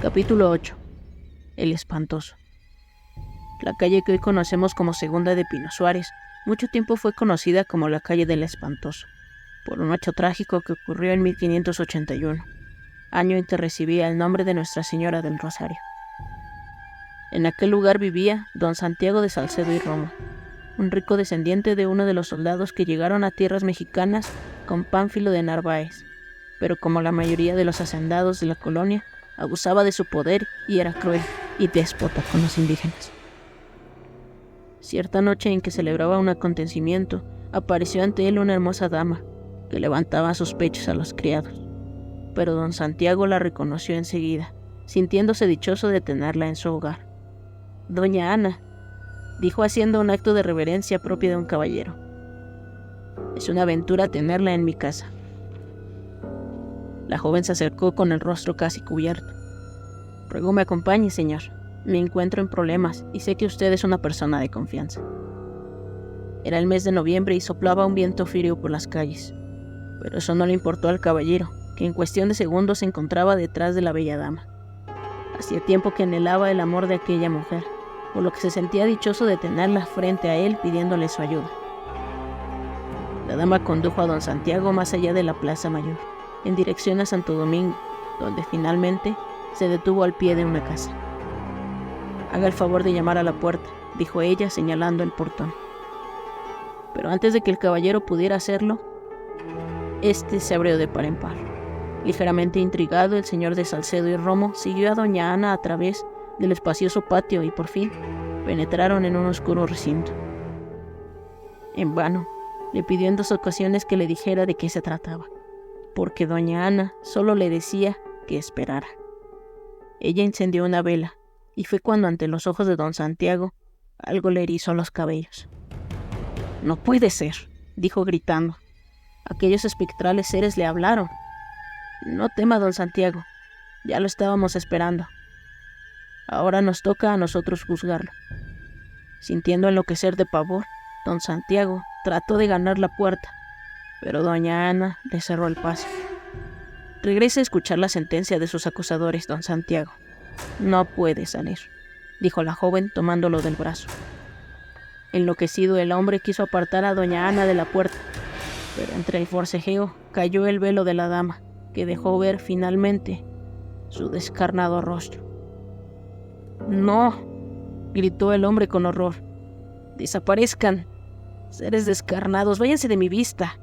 Capítulo 8. El espantoso. La calle que hoy conocemos como Segunda de Pino Suárez, mucho tiempo fue conocida como la calle del espantoso, por un hecho trágico que ocurrió en 1581, año en que recibía el nombre de Nuestra Señora del Rosario. En aquel lugar vivía don Santiago de Salcedo y Romo, un rico descendiente de uno de los soldados que llegaron a tierras mexicanas con Pánfilo de Narváez, pero como la mayoría de los hacendados de la colonia, abusaba de su poder y era cruel y déspota con los indígenas. Cierta noche en que celebraba un acontecimiento, apareció ante él una hermosa dama que levantaba a sus pechos a los criados, pero don Santiago la reconoció enseguida, sintiéndose dichoso de tenerla en su hogar. «Doña Ana», dijo haciendo un acto de reverencia propia de un caballero, «es una aventura tenerla en mi casa». La joven se acercó con el rostro casi cubierto. «Ruego me acompañe, señor. Me encuentro en problemas y sé que usted es una persona de confianza». Era el mes de noviembre y soplaba un viento frío por las calles, pero eso no le importó al caballero, que en cuestión de segundos se encontraba detrás de la bella dama. Hacía tiempo que anhelaba el amor de aquella mujer, por lo que se sentía dichoso de tenerla frente a él pidiéndole su ayuda. La dama condujo a don Santiago más allá de la Plaza Mayor, en dirección a Santo Domingo, donde finalmente se detuvo al pie de una casa. «Haga el favor de llamar a la puerta», dijo ella señalando el portón. Pero antes de que el caballero pudiera hacerlo, este se abrió de par en par. Ligeramente intrigado, el señor de Salcedo y Romo siguió a doña Ana a través del espacioso patio y por fin penetraron en un oscuro recinto. En vano, le pidió en 2 ocasiones que le dijera de qué se trataba, porque doña Ana solo le decía que esperara. Ella encendió una vela, y fue cuando ante los ojos de don Santiago algo le erizó los cabellos. «No puede ser», dijo gritando. «Aquellos espectrales seres le hablaron». «No tema, don Santiago, ya lo estábamos esperando. Ahora nos toca a nosotros juzgarlo». Sintiendo enloquecer de pavor, don Santiago trató de ganar la puerta, pero doña Ana le cerró el paso. «Regrese a escuchar la sentencia de sus acusadores, don Santiago. No puede salir», dijo la joven tomándolo del brazo. Enloquecido, el hombre quiso apartar a doña Ana de la puerta, pero entre el forcejeo cayó el velo de la dama, que dejó ver finalmente su descarnado rostro. «¡No!», gritó el hombre con horror. «¡Desaparezcan! Seres descarnados, váyanse de mi vista».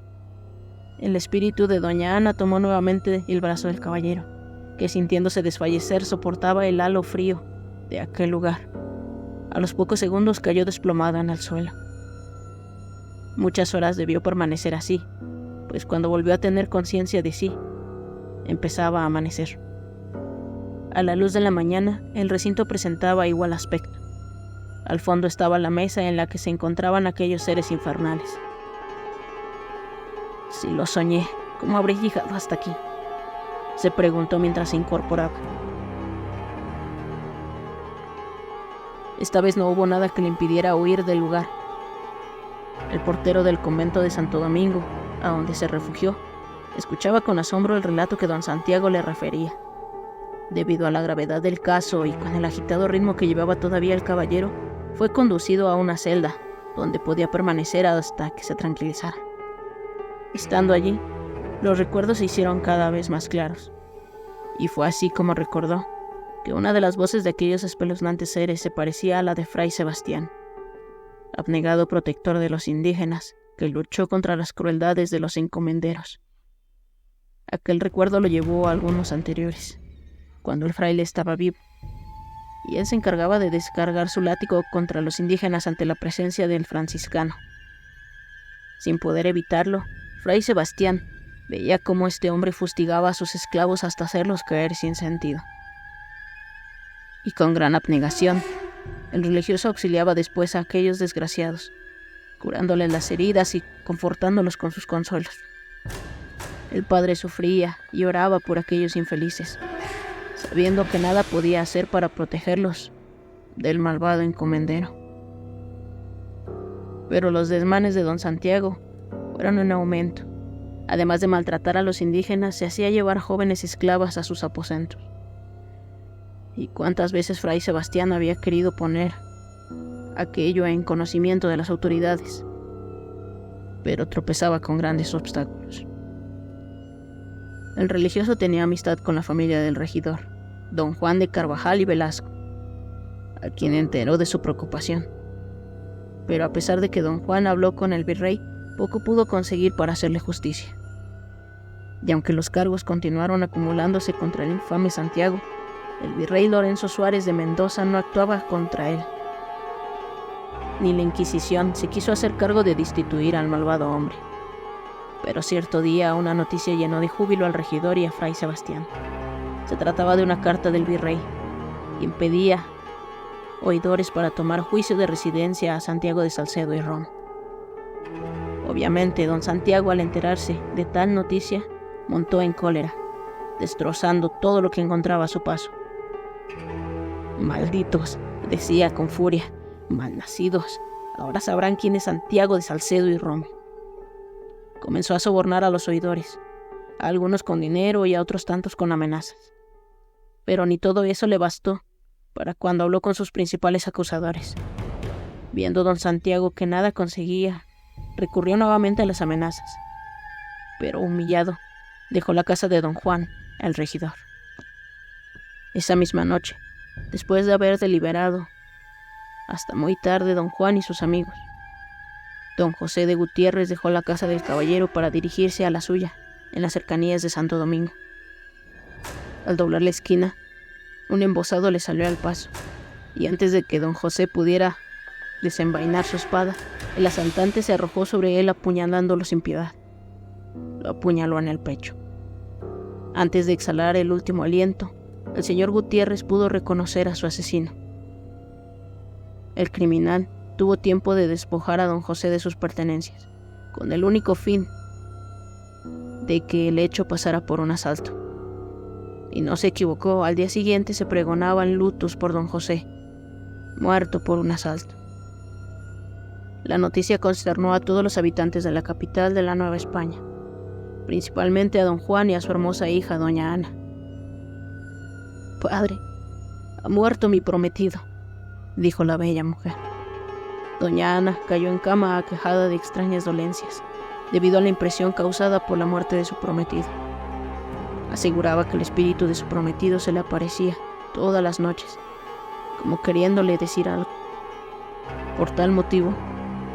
El espíritu de doña Ana tomó nuevamente el brazo del caballero, que sintiéndose desfallecer soportaba el halo frío de aquel lugar. A los pocos segundos cayó desplomada en el suelo. Muchas horas debió permanecer así, pues cuando volvió a tener conciencia de sí, empezaba a amanecer. A la luz de la mañana, el recinto presentaba igual aspecto. Al fondo estaba la mesa en la que se encontraban aquellos seres infernales. «Si lo soñé, ¿cómo habré llegado hasta aquí?», se preguntó mientras se incorporaba. Esta vez no hubo nada que le impidiera huir del lugar. El portero del convento de Santo Domingo, a donde se refugió, escuchaba con asombro el relato que don Santiago le refería. Debido a la gravedad del caso y con el agitado ritmo que llevaba todavía el caballero, fue conducido a una celda, donde podía permanecer hasta que se tranquilizara. Estando allí, los recuerdos se hicieron cada vez más claros, y fue así como recordó que una de las voces de aquellos espeluznantes seres se parecía a la de Fray Sebastián, abnegado protector de los indígenas que luchó contra las crueldades de los encomenderos. Aquel recuerdo lo llevó a algunos anteriores, cuando el fraile estaba vivo, y él se encargaba de descargar su látigo contra los indígenas ante la presencia del franciscano. Sin poder evitarlo, Fray Sebastián veía cómo este hombre fustigaba a sus esclavos hasta hacerlos caer sin sentido. Y con gran abnegación, el religioso auxiliaba después a aquellos desgraciados, curándoles las heridas y confortándolos con sus consuelos. El padre sufría y oraba por aquellos infelices, sabiendo que nada podía hacer para protegerlos del malvado encomendero. Pero los desmanes de don Santiago fueron en aumento. Además de maltratar a los indígenas, se hacía llevar jóvenes esclavas a sus aposentos. y cuántas veces Fray Sebastián había querido poner aquello en conocimiento de las autoridades, pero tropezaba con grandes obstáculos. El religioso tenía amistad con la familia del regidor, don Juan de Carvajal y Velasco, a quien enteró de su preocupación. Pero a pesar de que don Juan habló con el virrey, poco pudo conseguir para hacerle justicia. Y aunque los cargos continuaron acumulándose contra el infame Santiago, el virrey Lorenzo Suárez de Mendoza no actuaba contra él. Ni la Inquisición se quiso hacer cargo de destituir al malvado hombre. Pero cierto día una noticia llenó de júbilo al regidor y a Fray Sebastián. Se trataba de una carta del virrey, y impedía oidores para tomar juicio de residencia a Santiago de Salcedo y Rom. Obviamente, don Santiago, al enterarse de tal noticia, montó en cólera, destrozando todo lo que encontraba a su paso. «Malditos», decía con furia, «malnacidos, ahora sabrán quién es Santiago de Salcedo y Rom». Comenzó a sobornar a los oidores, a algunos con dinero y a otros tantos con amenazas. Pero ni todo eso le bastó para cuando habló con sus principales acusadores. Viendo don Santiago que nada conseguía, recurrió nuevamente a las amenazas. Pero humillado, dejó la casa de don Juan, el regidor. Esa misma noche, después de haber deliberado hasta muy tarde don Juan y sus amigos, don José de Gutiérrez dejó la casa del caballero para dirigirse a la suya, en las cercanías de Santo Domingo. Al doblar la esquina, un embosado le salió al paso, y antes de que don José pudiera desenvainar su espada, el asaltante se arrojó sobre él apuñalándolo sin piedad. Lo apuñaló en el pecho. Antes de exhalar el último aliento, el señor Gutiérrez pudo reconocer a su asesino. El criminal tuvo tiempo de despojar a don José de sus pertenencias, con el único fin de que el hecho pasara por un asalto. Y no se equivocó, al día siguiente se pregonaban lutos por don José, muerto por un asalto. La noticia consternó a todos los habitantes de la capital de la Nueva España, principalmente a don Juan y a su hermosa hija, doña Ana. «Padre, ha muerto mi prometido», dijo la bella mujer. Doña Ana cayó en cama aquejada de extrañas dolencias, debido a la impresión causada por la muerte de su prometido. Aseguraba que el espíritu de su prometido se le aparecía todas las noches, como queriéndole decir algo. Por tal motivo,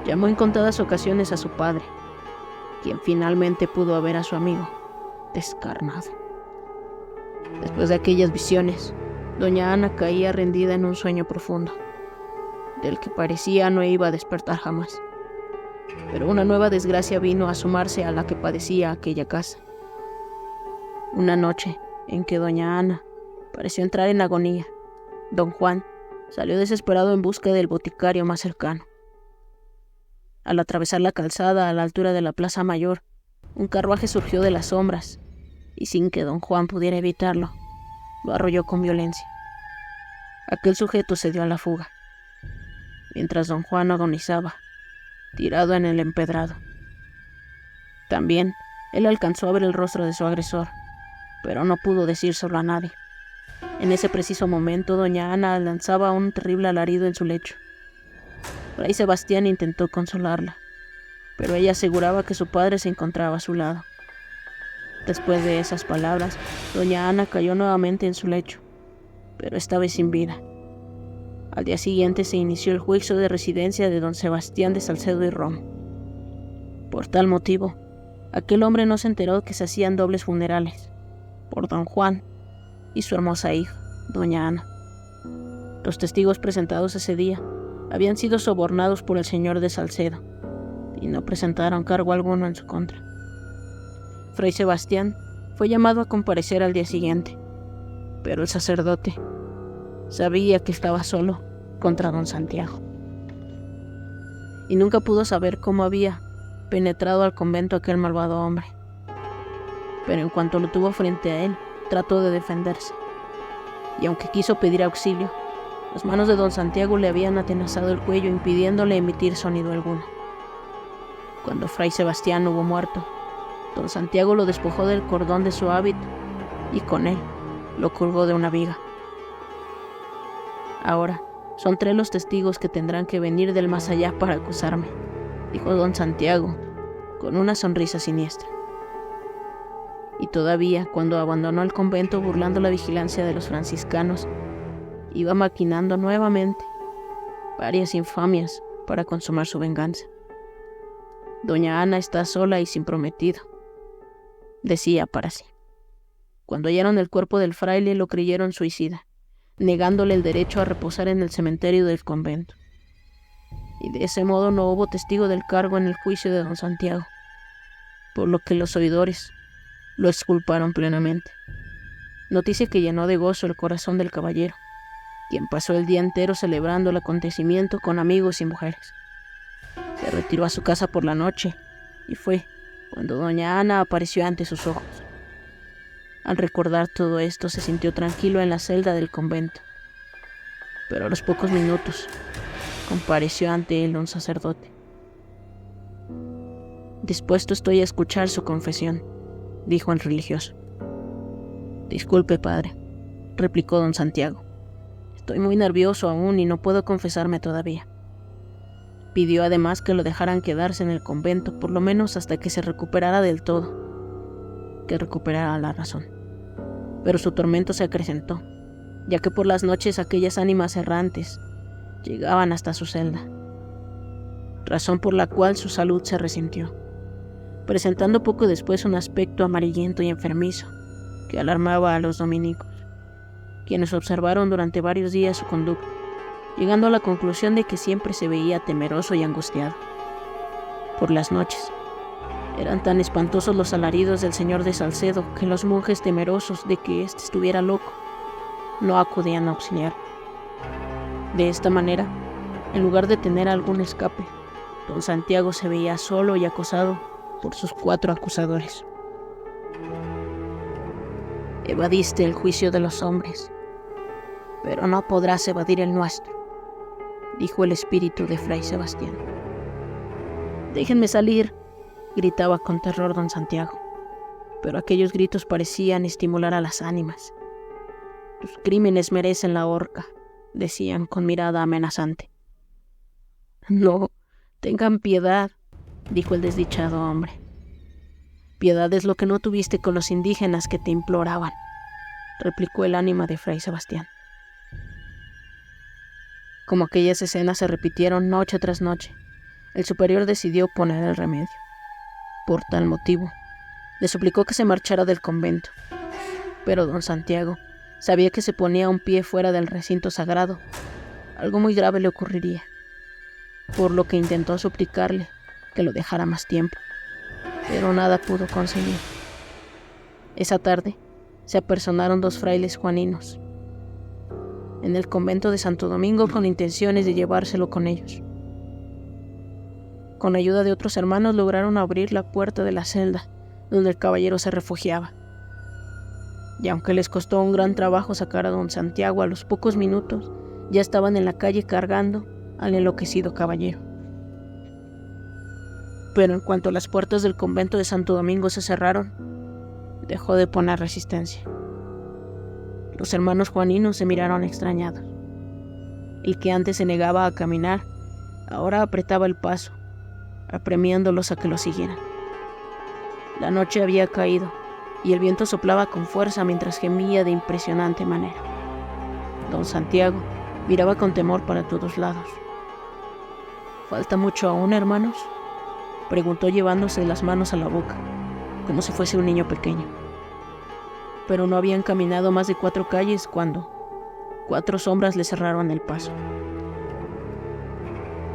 llamó en contadas ocasiones a su padre, quien finalmente pudo ver a su amigo descarnado. Después de aquellas visiones, doña Ana caía rendida en un sueño profundo, del que parecía no iba a despertar jamás. Pero una nueva desgracia vino a sumarse a la que padecía aquella casa. Una noche en que doña Ana pareció entrar en agonía, don Juan salió desesperado en busca del boticario más cercano. Al atravesar la calzada a la altura de la Plaza Mayor, un carruaje surgió de las sombras y sin que don Juan pudiera evitarlo, lo arrolló con violencia. Aquel sujeto se dio a la fuga, mientras don Juan agonizaba, tirado en el empedrado. También él alcanzó a ver el rostro de su agresor, pero no pudo decírselo a nadie. En ese preciso momento, doña Ana lanzaba un terrible alarido en su lecho. Fray Sebastián intentó consolarla, pero ella aseguraba que su padre se encontraba a su lado. Después de esas palabras, doña Ana cayó nuevamente en su lecho, pero esta vez sin vida. Al día siguiente se inició el juicio de residencia de don Sebastián de Salcedo y Rom. Por tal motivo, aquel hombre no se enteró que se hacían dobles funerales, por don Juan y su hermosa hija, doña Ana. Los testigos presentados ese día habían sido sobornados por el señor de Salcedo y no presentaron cargo alguno en su contra. Fray Sebastián fue llamado a comparecer al día siguiente, pero el sacerdote sabía que estaba solo contra don Santiago y nunca pudo saber cómo había penetrado al convento aquel malvado hombre. Pero en cuanto lo tuvo frente a él, trató de defenderse, y aunque quiso pedir auxilio, las manos de don Santiago le habían atenazado el cuello, impidiéndole emitir sonido alguno. Cuando Fray Sebastián hubo muerto, don Santiago lo despojó del cordón de su hábito y con él lo colgó de una viga. Ahora, son 3 los testigos que tendrán que venir del más allá para acusarme, dijo don Santiago, con una sonrisa siniestra. Y todavía, cuando abandonó el convento burlando la vigilancia de los franciscanos, iba maquinando nuevamente varias infamias para consumar su venganza. Doña Ana está sola y sin prometido, decía para sí. Cuando hallaron el cuerpo del fraile lo creyeron suicida, negándole el derecho a reposar en el cementerio del convento. Y de ese modo no hubo testigo del cargo en el juicio de don Santiago, por lo que los oidores lo exculparon plenamente. Noticia que llenó de gozo el corazón del caballero, quien pasó el día entero celebrando el acontecimiento con amigos y mujeres. Se retiró a su casa por la noche y fue cuando doña Ana apareció ante sus ojos. Al recordar todo esto se sintió tranquilo en la celda del convento, pero a los pocos minutos compareció ante él un sacerdote. Dispuesto estoy a escuchar su confesión, dijo el religioso. Disculpe, padre, replicó don Santiago. Estoy muy nervioso aún y no puedo confesarme todavía. Pidió además que lo dejaran quedarse en el convento, por lo menos hasta que se recuperara del todo, que recuperara la razón. Pero su tormento se acrecentó, ya que por las noches aquellas ánimas errantes llegaban hasta su celda, razón por la cual su salud se resintió, presentando poco después un aspecto amarillento y enfermizo que alarmaba a los dominicos, quienes observaron durante varios días su conducta, llegando a la conclusión de que siempre se veía temeroso y angustiado. Por las noches, eran tan espantosos los alaridos del señor de Salcedo que los monjes, temerosos de que éste estuviera loco, no acudían a auxiliar. De esta manera, en lugar de tener algún escape, don Santiago se veía solo y acosado por sus 4 acusadores. Evadiste el juicio de los hombres, pero no podrás evadir el nuestro, dijo el espíritu de Fray Sebastián. Déjenme salir, gritaba con terror don Santiago, pero aquellos gritos parecían estimular a las ánimas. Tus crímenes merecen la horca, decían con mirada amenazante. No, tengan piedad, dijo el desdichado hombre. Piedad es lo que no tuviste con los indígenas que te imploraban, replicó el ánima de Fray Sebastián. Como aquellas escenas se repitieron noche tras noche, el superior decidió poner el remedio. Por tal motivo, le suplicó que se marchara del convento, pero don Santiago sabía que se ponía un pie fuera del recinto sagrado, algo muy grave le ocurriría, por lo que intentó suplicarle que lo dejara más tiempo, pero nada pudo conseguir. Esa tarde se apersonaron 2 frailes juaninos en el convento de Santo Domingo con intenciones de llevárselo con ellos. Con ayuda de otros hermanos lograron abrir la puerta de la celda donde el caballero se refugiaba. Y aunque les costó un gran trabajo sacar a don Santiago, a los pocos minutos ya estaban en la calle cargando al enloquecido caballero. Pero en cuanto las puertas del convento de Santo Domingo se cerraron, dejó de poner resistencia. Los hermanos juaninos se miraron extrañados. El que antes se negaba a caminar, ahora apretaba el paso, apremiándolos a que lo siguieran. La noche había caído y el viento soplaba con fuerza mientras gemía de impresionante manera. Don Santiago miraba con temor para todos lados. ¿Falta mucho aún, hermanos?, preguntó llevándose las manos a la boca, como si fuese un niño pequeño. Pero no habían caminado más de 4 calles cuando 4 sombras le cerraron el paso.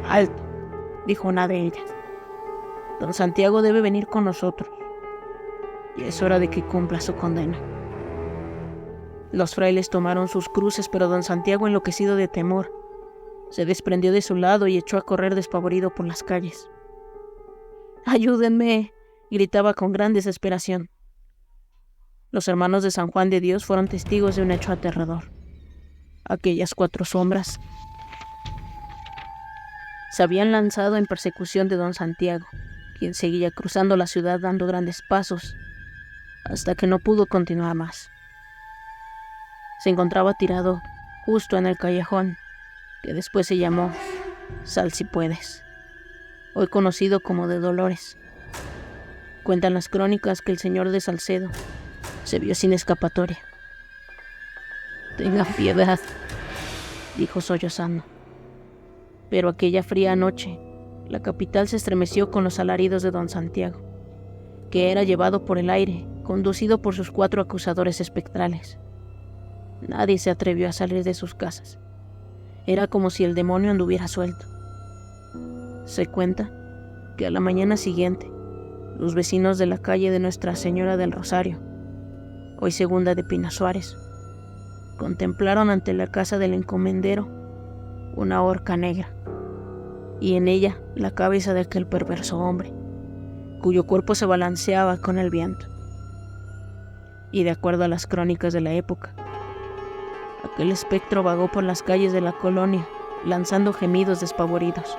«Alto», dijo una de ellas. «Don Santiago debe venir con nosotros, y es hora de que cumpla su condena». Los frailes tomaron sus cruces, pero don Santiago, enloquecido de temor, se desprendió de su lado y echó a correr despavorido por las calles. «¡Ayúdenme!», gritaba con gran desesperación. Los hermanos de San Juan de Dios fueron testigos de un hecho aterrador. Aquellas 4 sombras se habían lanzado en persecución de don Santiago, quien seguía cruzando la ciudad dando grandes pasos, hasta que no pudo continuar más. Se encontraba tirado justo en el callejón que después se llamó Sal si puedes, hoy conocido como de Dolores. Cuentan las crónicas que el señor de Salcedo se vio sin escapatoria. «Tengan piedad», dijo sollozando. Pero aquella fría noche, la capital se estremeció con los alaridos de don Santiago, que era llevado por el aire, conducido por sus 4 acusadores espectrales. Nadie se atrevió a salir de sus casas. Era como si el demonio anduviera suelto. Se cuenta que a la mañana siguiente, los vecinos de la calle de Nuestra Señora del Rosario, hoy segunda de Pina Suárez, contemplaron ante la casa del encomendero una horca negra, y en ella la cabeza de aquel perverso hombre, cuyo cuerpo se balanceaba con el viento. Y de acuerdo a las crónicas de la época, aquel espectro vagó por las calles de la colonia, lanzando gemidos despavoridos,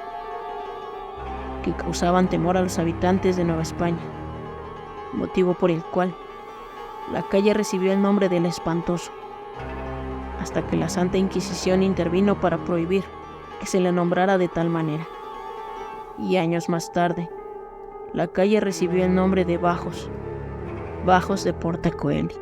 que causaban temor a los habitantes de Nueva España, motivo por el cual la calle recibió el nombre del Espantoso, hasta que la Santa Inquisición intervino para prohibir que se le nombrara de tal manera. Y años más tarde, la calle recibió el nombre de Bajos de Porta Coeli.